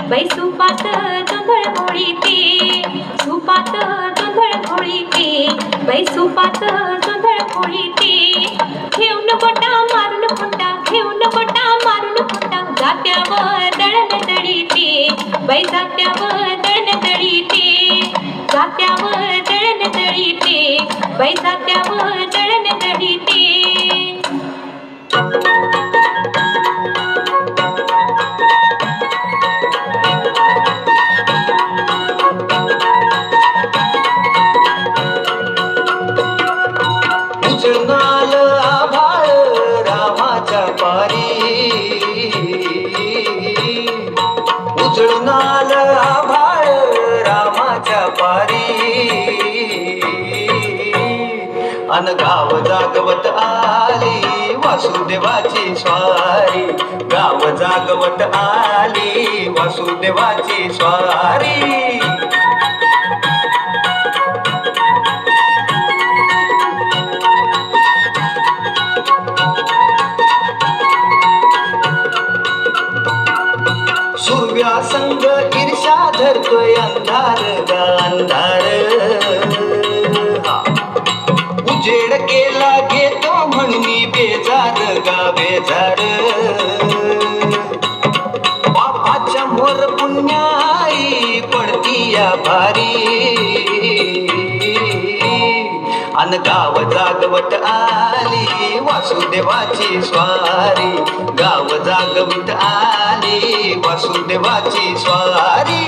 बाई सुपात जोंधळ घोळीते, सुपात जोंधळ घोळीते, बाई सुपात जोंधळ घोळीते. घेऊन गोटा मारून खोटा, घेऊन गोटा मारून खोटा, जात्यावर दळण दळीते, बाई जात्यावर दळण दळीते, जात्यावर दळण दळीते, बाई जात्यावर दळण दळीते. उजळणाल आभाळ रामाच्या पारी, उजळणाल आभाळ रामाच्या पारी. अन गाव जागवत आली वासुदेवाची स्वारी, गाव जागवत आली वासुदेवाची स्वारी. सूर्या संग ईर्षा धरतोय अंधार गा अंधार, उजेड केला घेतो म्हणून बेजार गा बेजार. पापाच्या मोर पुण्याई पडती या भारी, अन गाव जागवत आली वासुदेवाची स्वारी, गाव जागवत आली वासुदेवाची स्वारी.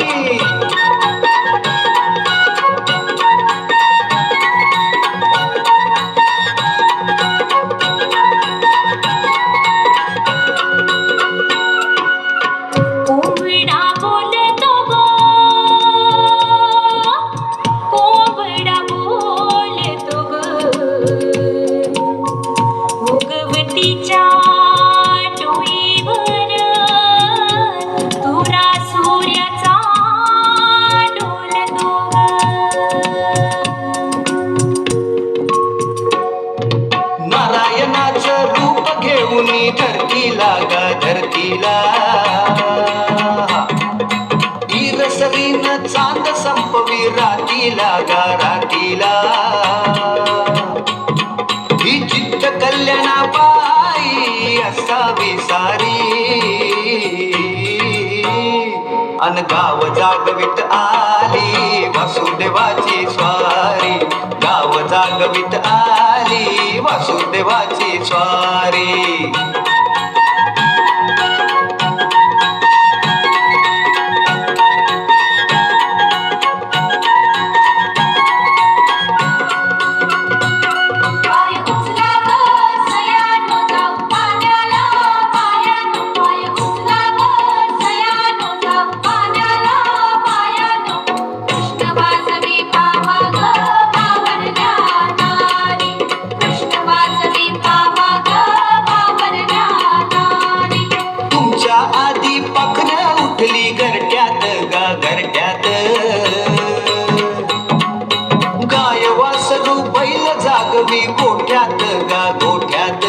नारायणाचं रूप घेऊन धरतीला गा धरतीला, ईरसरीन चांद संपवी रातीला गा रातीला. ही चित्त कल्याणा बाई असावी सारी, अन गाव जागवित आली वासुदेवाची स्वारी, गाव जागवित आली वासुदेवाची स्वारी. आधी पाखरं उठली घरट्यात गा घरट्यात, गाय वासरू बैल जागवी गोठ्यात गा गोठ्यात.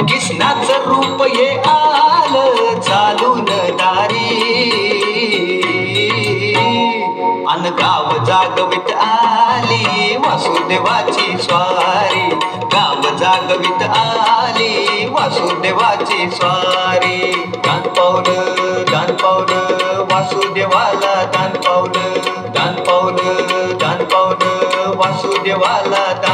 कृष्णाचं रूप ये आलं चालून दारी, अन गाव जागवित आली वासुदेवाची स्वारी, गाव जागवित आली वासुदेवाची स्वारी. दान पावलं वासुदेवाला दान पावलं, दान पावलं वासुदेवाला.